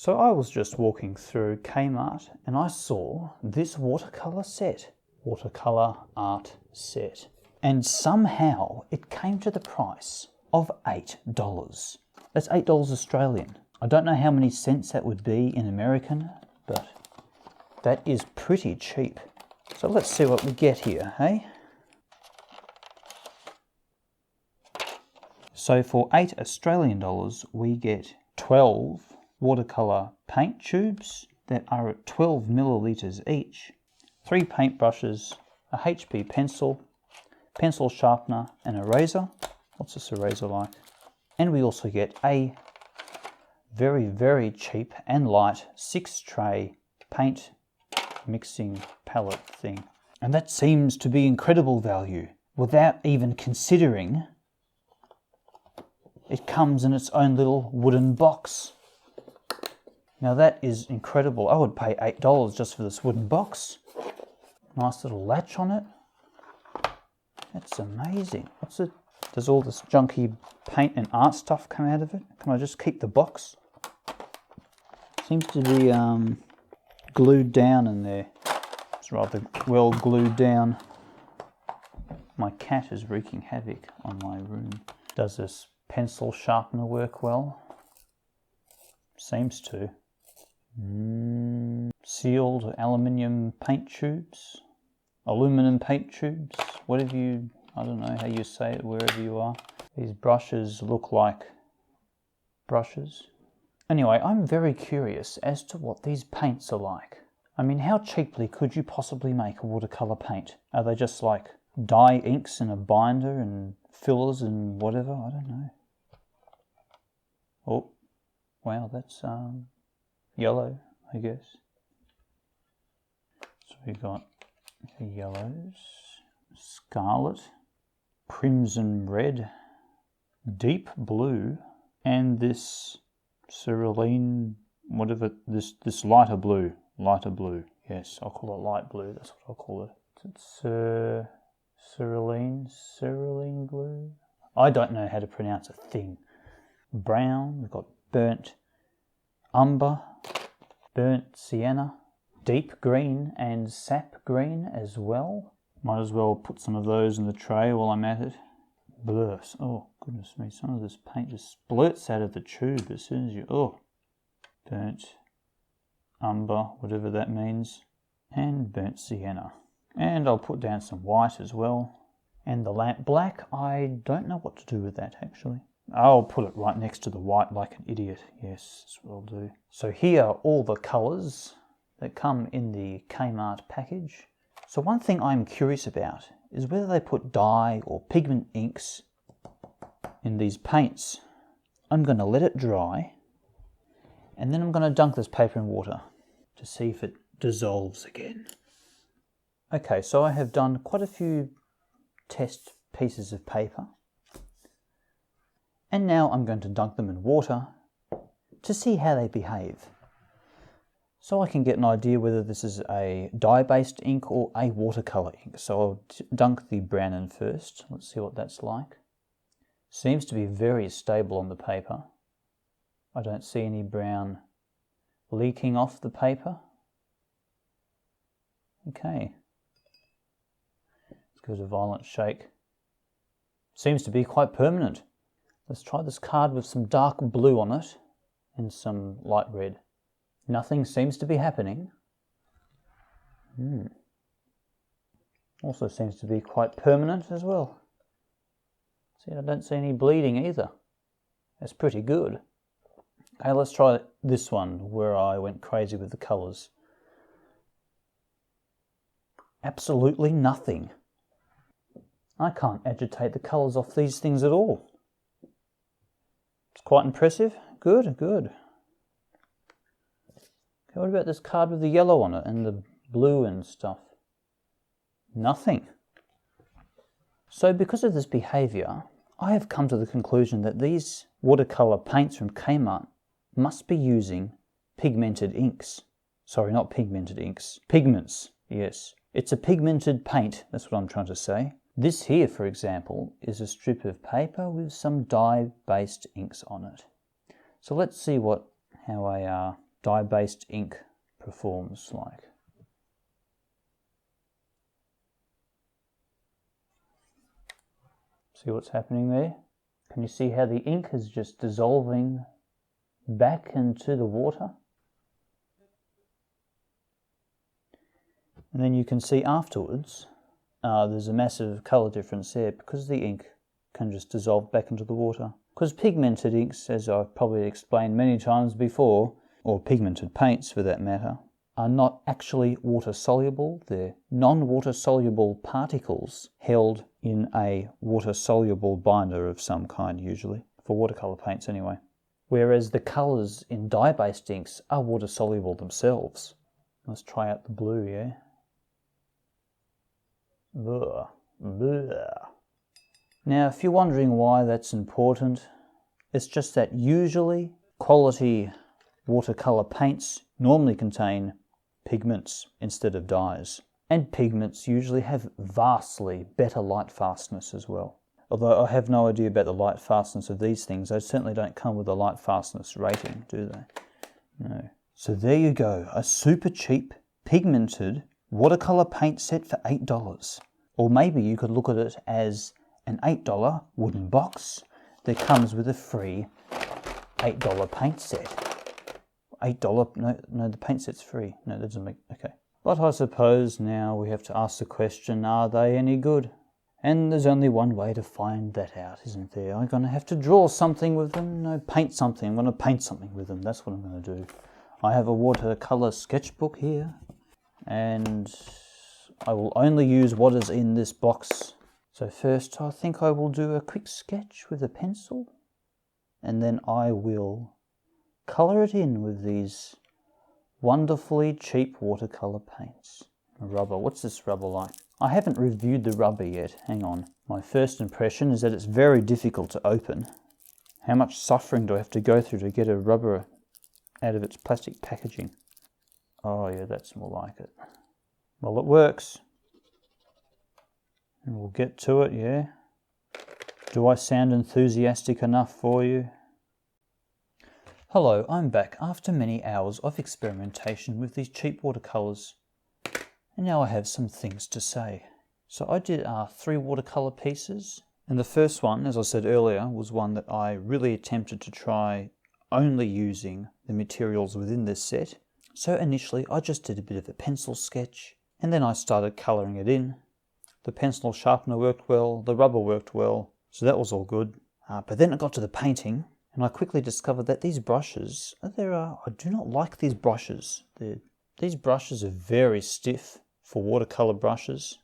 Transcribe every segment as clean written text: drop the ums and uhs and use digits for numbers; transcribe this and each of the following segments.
So I was just walking through Kmart and I saw this watercolor set, watercolor art set. And somehow it came to the price of $8. That's $8 Australian. I don't know how many cents that would be in American, but that is pretty cheap. So let's see what we get here, hey? So for $8 Australian, we get 12 watercolor paint tubes that are at 12 milliliters each, 3 paintbrushes, a HB pencil, pencil sharpener, and a razor. What's this eraser like? And we also get a very, very cheap and light 6-tray paint mixing palette thing. And that seems to be incredible value without even considering it comes in its own little wooden box. Now that is incredible. I would pay $8 just for this wooden box. Nice little latch on it. That's amazing. What's it? Does all this junky paint and art stuff come out of it? Can I just keep the box? Seems to be glued down in there. It's rather well glued down. My cat is wreaking havoc on my room. Does this pencil sharpener work well? Seems to. Sealed aluminium paint tubes, aluminum paint tubes, whatever you, I don't know how you say it wherever you are. These brushes look like brushes. Anyway, I'm very curious as to what these paints are like. I mean, how cheaply could you possibly make a watercolor paint? Are they just like dye inks in a binder and fillers and whatever? I don't know. Oh, wow, that's yellow, I guess. So we got the yellows, scarlet, crimson red, deep blue, and this cerulean, whatever, this lighter blue. Yes, I'll call it light blue, that's what I'll call it. It's cerulean blue. I don't know how to pronounce a thing. Brown, we've got burnt umber, burnt sienna, deep green and sap green as well. Might as well put some of those in the tray while I'm at it. Blurs. Oh, goodness me, some of this paint just splurts out of the tube as soon as you... Oh, burnt umber, whatever that means, and burnt sienna. And I'll put down some white as well. And the lamp black, I don't know what to do with that actually. I'll put it right next to the white like an idiot. Yes, that's what I'll do. So here are all the colours that come in the Kmart package. So one thing I'm curious about is whether they put dye or pigment inks in these paints. I'm going to let it dry and then I'm going to dunk this paper in water to see if it dissolves again. Okay, so I have done quite a few test pieces of paper. And now I'm going to dunk them in water to see how they behave. So I can get an idea whether this is a dye-based ink or a watercolor ink. So I'll dunk the brown in first. Let's see what that's like. Seems to be very stable on the paper. I don't see any brown leaking off the paper. Okay. Let's give it a violent shake. Seems to be quite permanent. Let's try this card with some dark blue on it and some light red. Nothing seems to be happening. Also seems to be quite permanent as well. See, I don't see any bleeding either. That's pretty good. Okay, let's try this one where I went crazy with the colours. Absolutely nothing. I can't agitate the colours off these things at all. It's quite impressive. Good, good. Okay, what about this card with the yellow on it and the blue and stuff? Nothing. So because of this behaviour, I have come to the conclusion that these watercolour paints from Kmart must be using pigmented inks. Sorry, not pigmented inks. Pigments, yes. It's a pigmented paint, that's what I'm trying to say. This here, for example, is a strip of paper with some dye-based inks on it. So let's see how a dye-based ink performs like. See what's happening there? Can you see how the ink is just dissolving back into the water? And then you can see afterwards, there's a massive colour difference there because the ink can just dissolve back into the water. Because pigmented inks, as I've probably explained many times before, or pigmented paints for that matter, are not actually water soluble. They're non-water soluble particles held in a water soluble binder of some kind, usually, for watercolour paints anyway. Whereas the colours in dye-based inks are water soluble themselves. Let's try out the blue, yeah? Ugh. Ugh. Now, if you're wondering why that's important, it's just that usually quality watercolour paints normally contain pigments instead of dyes. And pigments usually have vastly better light fastness as well. Although I have no idea about the light fastness of these things, they certainly don't come with a light fastness rating, do they? No. So there you go, a super cheap pigmented watercolour paint set for $8. Or maybe you could look at it as an $8 wooden box that comes with a free $8 paint set. $8, no, the paint set's free. No, that doesn't make, okay. But I suppose now we have to ask the question, are they any good? And there's only one way to find that out, isn't there? I'm going to have to draw something with them, no, paint something. I'm going to paint something with them, that's what I'm going to do. I have a watercolour sketchbook here, and I will only use what is in this box. So first I think I will do a quick sketch with a pencil, and then I will colour it in with these wonderfully cheap watercolour paints. Rubber, what's this rubber like? I haven't reviewed the rubber yet, hang on. My first impression is that it's very difficult to open. How much suffering do I have to go through to get a rubber out of its plastic packaging? Oh yeah, that's more like it. Well, it works. And we'll get to it, yeah? Do I sound enthusiastic enough for you? Hello, I'm back after many hours of experimentation with these cheap watercolours. And now I have some things to say. So I did 3 watercolour pieces. And the first one, as I said earlier, was one that I really attempted to try only using the materials within this set. So initially I just did a bit of a pencil sketch, and then I started colouring it in. The pencil sharpener worked well, the rubber worked well, so that was all good. But then it got to the painting, and I quickly discovered that these brushes, I do not like these brushes. These brushes are very stiff for watercolour brushes.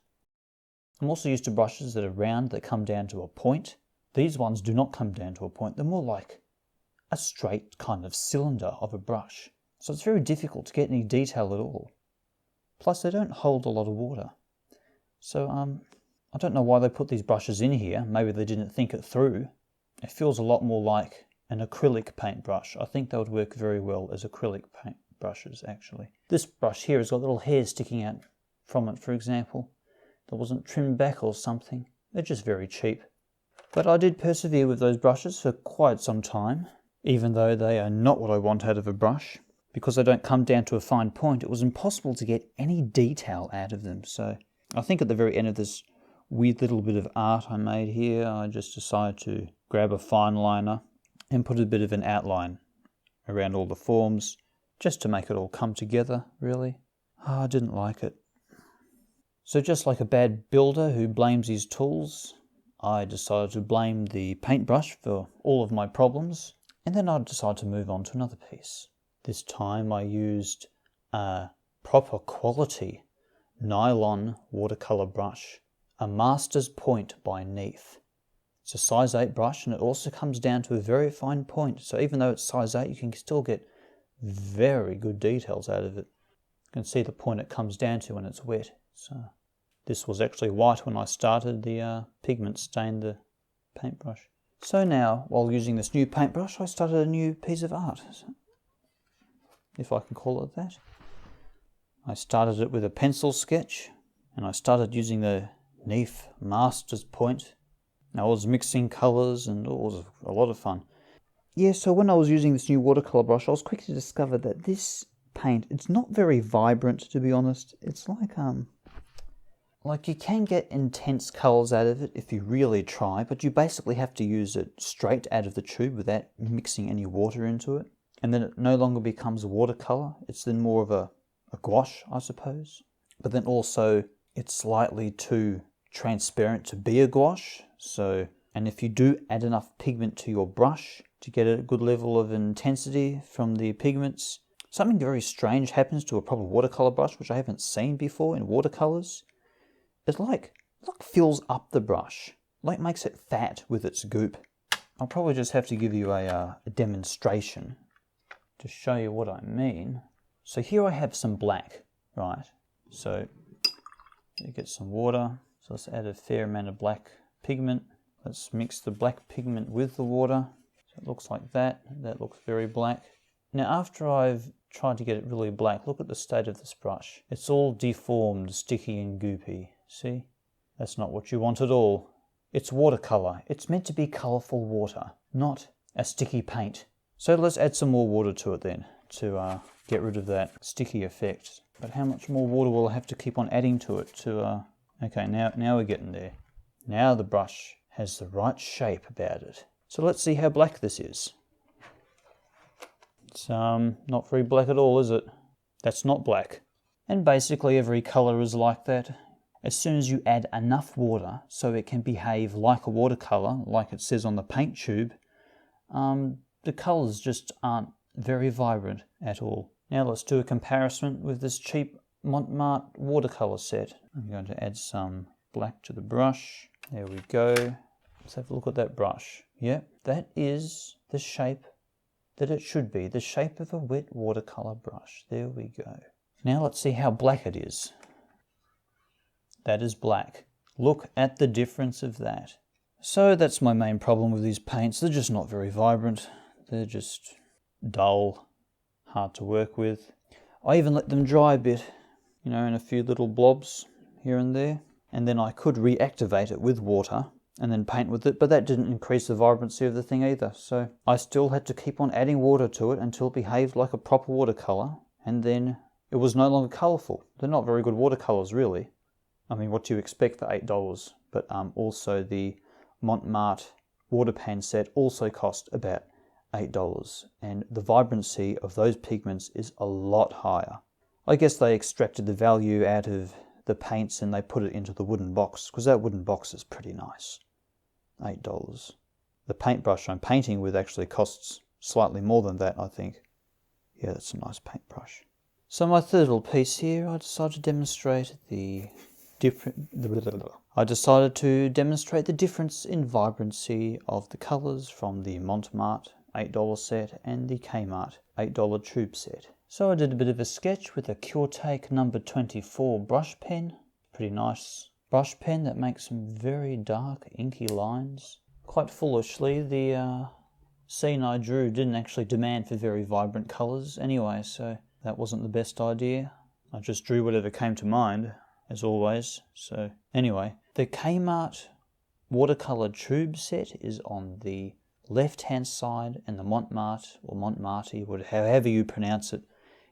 I'm also used to brushes that are round, that come down to a point. These ones do not come down to a point, they're more like a straight kind of cylinder of a brush. So it's very difficult to get any detail at all. Plus they don't hold a lot of water. So I don't know why they put these brushes in here. Maybe they didn't think it through. It feels a lot more like an acrylic paintbrush. I think they would work very well as acrylic paint brushes, actually. This brush here has got little hairs sticking out from it, for example. That wasn't trimmed back or something. They're just very cheap. But I did persevere with those brushes for quite some time, even though they are not what I want out of a brush. Because they don't come down to a fine point, it was impossible to get any detail out of them. So I think at the very end of this weird little bit of art I made here, I just decided to grab a fine liner and put a bit of an outline around all the forms, just to make it all come together, really. I didn't like it. So just like a bad builder who blames his tools, I decided to blame the paintbrush for all of my problems, and then I decided to move on to another piece. This time I used a proper quality nylon watercolour brush, a Master's Point by Neef. It's a size 8 brush, and it also comes down to a very fine point. So even though it's size 8, you can still get very good details out of it. You can see the point it comes down to when it's wet. So this was actually white when I started. The pigment stained the paintbrush. So now, while using this new paintbrush, I started a new piece of art, if I can call it that. I started it with a pencil sketch, and I started using the Neef Master's Point. Now I was mixing colours, and it was a lot of fun. Yeah, so when I was using this new watercolor brush, I was quick to discover that this paint, it's not very vibrant, to be honest. It's like you can get intense colors out of it if you really try, but you basically have to use it straight out of the tube without mixing any water into it. And then it no longer becomes a watercolor. It's then more of a gouache, I suppose. But then also it's slightly too transparent to be a gouache. So, and if you do add enough pigment to your brush to get a good level of intensity from the pigments, something very strange happens to a proper watercolor brush, which I haven't seen before in watercolors. It like fills up the brush, like makes it fat with its goop. I'll probably just have to give you a demonstration to show you what I mean. So here I have some black, right? So you get some water. So let's add a fair amount of black pigment. Let's mix the black pigment with the water. So it looks like that. That looks very black. Now after I've tried to get it really black, look at the state of this brush. It's all deformed, sticky and goopy. See? That's not what you want at all. It's watercolor. It's meant to be colorful water, not a sticky paint. So let's add some more water to it then to get rid of that sticky effect. But how much more water will I have to keep on adding to it to... Okay, now we're getting there. Now the brush has the right shape about it. So let's see how black this is. It's not very black at all, is it? That's not black. And basically every color is like that. As soon as you add enough water so it can behave like a watercolor, like it says on the paint tube, the colors just aren't very vibrant at all. Now let's do a comparison with this cheap Montmartre watercolor set. I'm going to add some black to the brush. There we go. Let's have a look at that brush. Yep, that is the shape that it should be, the shape of a wet watercolor brush. There we go. Now let's see how black it is. That is black. Look at the difference of that. So that's my main problem with these paints. They're just not very vibrant. They're just dull, hard to work with. I even let them dry a bit, you know, in a few little blobs here and there. And then I could reactivate it with water and then paint with it, but that didn't increase the vibrancy of the thing either. So I still had to keep on adding water to it until it behaved like a proper watercolor, and then it was no longer colorful. They're not very good watercolors, really. I mean, what do you expect for $8? But also the Montmartre water pan set also cost about $8, and the vibrancy of those pigments is a lot higher. I guess they extracted the value out of the paints and they put it into the wooden box, because that wooden box is pretty nice. $8. The paintbrush I'm painting with actually costs slightly more than that, I think. Yeah, that's a nice paintbrush. So my third little piece here, I decided to demonstrate the difference in vibrancy of the colours from the Montmartre $8 set and the Kmart $8 tube set. So I did a bit of a sketch with a Curtake number 24 brush pen. Pretty nice brush pen that makes some very dark inky lines. Quite foolishly, the scene I drew didn't actually demand for very vibrant colours anyway, so that wasn't the best idea. I just drew whatever came to mind, as always. So anyway, the Kmart watercolour tube set is on the left hand side, and the Montmartre, or Montmartre, however you pronounce it,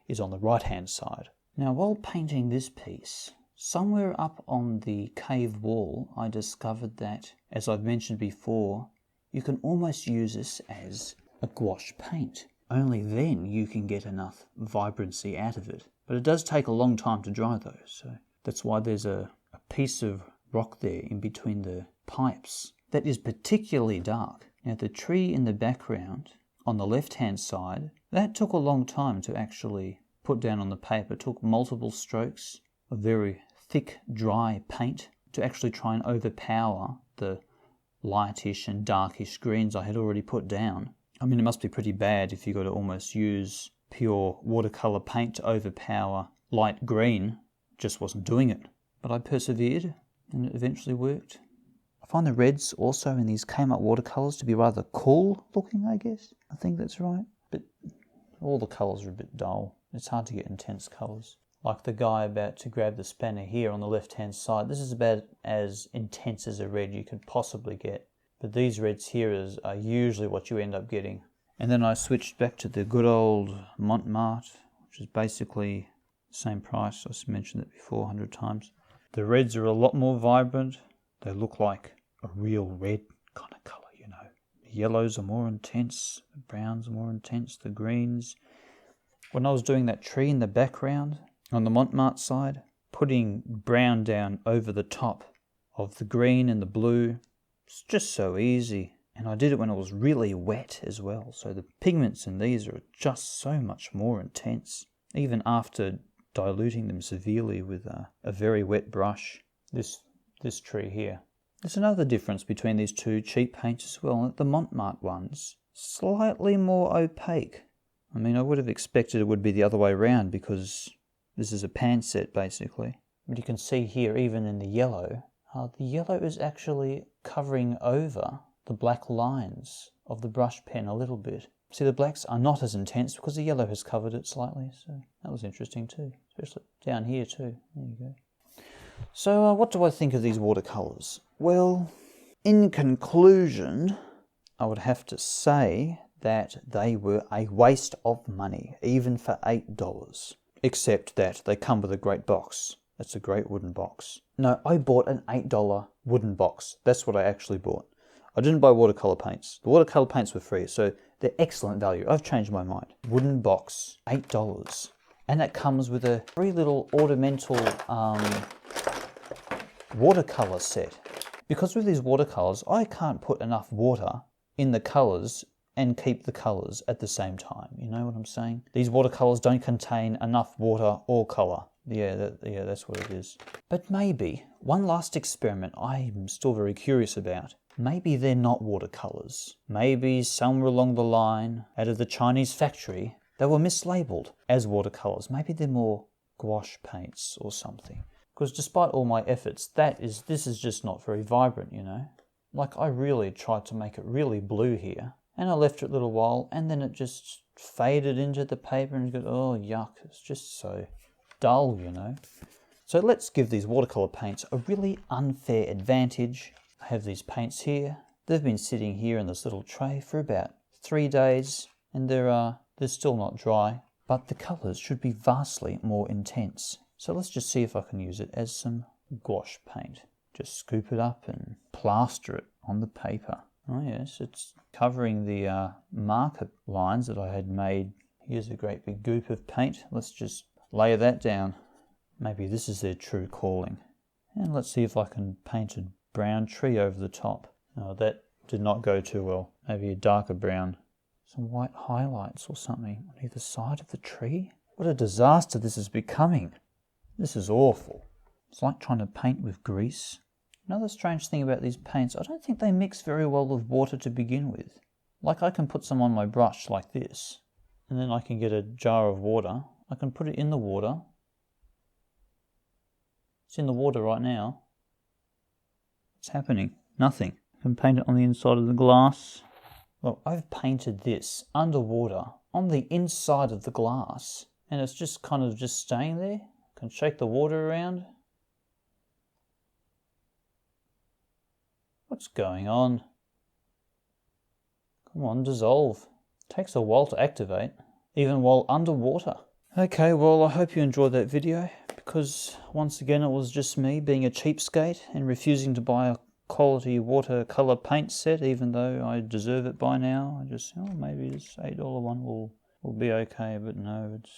is on the right hand side. Now while painting this piece, somewhere up on the cave wall I discovered that, as I've mentioned before, you can almost use this as a gouache paint. Only then you can get enough vibrancy out of it. But it does take a long time to dry though, so that's why there's a piece of rock there in between the pipes that is particularly dark. Now the tree in the background on the left hand side, that took a long time to actually put down on the paper. It took multiple strokes of very thick dry paint to actually try and overpower the lightish and darkish greens I had already put down. I mean, it must be pretty bad if you've got to almost use pure watercolor paint to overpower light green. Just wasn't doing it. But I persevered and it eventually worked. I find the reds also in these Kmart watercolors to be rather cool looking, I guess. I think that's right. But all the colors are a bit dull. It's hard to get intense colors. Like the guy about to grab the spanner here on the left hand side. This is about as intense as a red you could possibly get. But these reds here are usually what you end up getting. And then I switched back to the good old Montmartre, which is basically the same price. I just mentioned it before 100 times. The reds are a lot more vibrant. They look like a real red kind of colour, you know. The yellows are more intense, the browns are more intense, the greens. When I was doing that tree in the background on the Montmartre side, putting brown down over the top of the green and the blue, it's just so easy. And I did it when it was really wet as well. So the pigments in these are just so much more intense, even after diluting them severely with a very wet brush. This tree here. There's another difference between these two cheap paints as well. The Montmartre ones, slightly more opaque. I mean, I would have expected it would be the other way around because this is a pan set basically. But you can see here, even in the yellow is actually covering over the black lines of the brush pen a little bit. See, the blacks are not as intense because the yellow has covered it slightly, so that was interesting too, especially down here too. There you go. So what do I think of these watercolors? Well, in conclusion, I would have to say that they were a waste of money, even for $8. Except that they come with a great box. That's a great wooden box. No, I bought an $8 wooden box. That's what I actually bought. I didn't buy watercolor paints. The watercolor paints were free, so they're excellent value. I've changed my mind. Wooden box, $8. And that comes with a free little ornamental watercolor set. Because with these watercolors, I can't put enough water in the colors and keep the colors at the same time. You know what I'm saying? These watercolors don't contain enough water or color. Yeah, that's what it is. But maybe, one last experiment I'm still very curious about. Maybe they're not watercolors. Maybe somewhere along the line, out of the Chinese factory, they were mislabeled as watercolors. Maybe they're more gouache paints or something. Because despite all my efforts, this is just not very vibrant, you know? Like, I really tried to make it really blue here, and I left it a little while, and then it just faded into the paper, and you go, oh yuck, it's just so dull, you know? So let's give these watercolor paints a really unfair advantage. I have these paints here. They've been sitting here in this little tray for about 3 days, and they're still not dry, but the colors should be vastly more intense. So let's just see if I can use it as some gouache paint. Just scoop it up and plaster it on the paper. Oh yes, it's covering the marker lines that I had made. Here's a great big goop of paint. Let's just layer that down. Maybe this is their true calling. And let's see if I can paint a brown tree over the top. Oh, that did not go too well. Maybe a darker brown. Some white highlights or something on either side of the tree. What a disaster this is becoming. This is awful. It's like trying to paint with grease. Another strange thing about these paints, I don't think they mix very well with water to begin with. Like, I can put some on my brush like this, and then I can get a jar of water. I can put it in the water. It's in the water right now. What's happening? Nothing. I can paint it on the inside of the glass. Well, I've painted this underwater on the inside of the glass, and it's just kind of just staying there. I can shake the water around. What's going on? Come on, dissolve. It takes a while to activate, even while underwater. Okay, well, I hope you enjoyed that video, because once again it was just me being a cheapskate and refusing to buy a quality watercolor paint set, even though I deserve it by now. I just, maybe this $8 one will be okay, but no, it's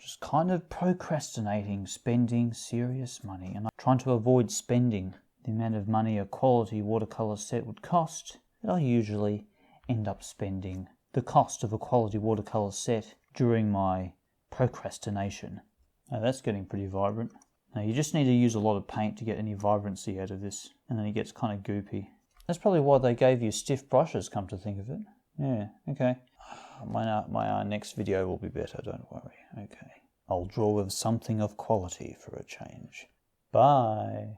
just kind of procrastinating spending serious money, and I'm trying to avoid spending the amount of money a quality watercolor set would cost. I usually end up spending the cost of a quality watercolor set during my procrastination. Now that's getting pretty vibrant. Now you just need to use a lot of paint to get any vibrancy out of this, and then it gets kind of goopy. That's probably why they gave you stiff brushes, come to think of it. Yeah, okay. My next video will be better, don't worry. Okay. I'll draw with something of quality for a change. Bye.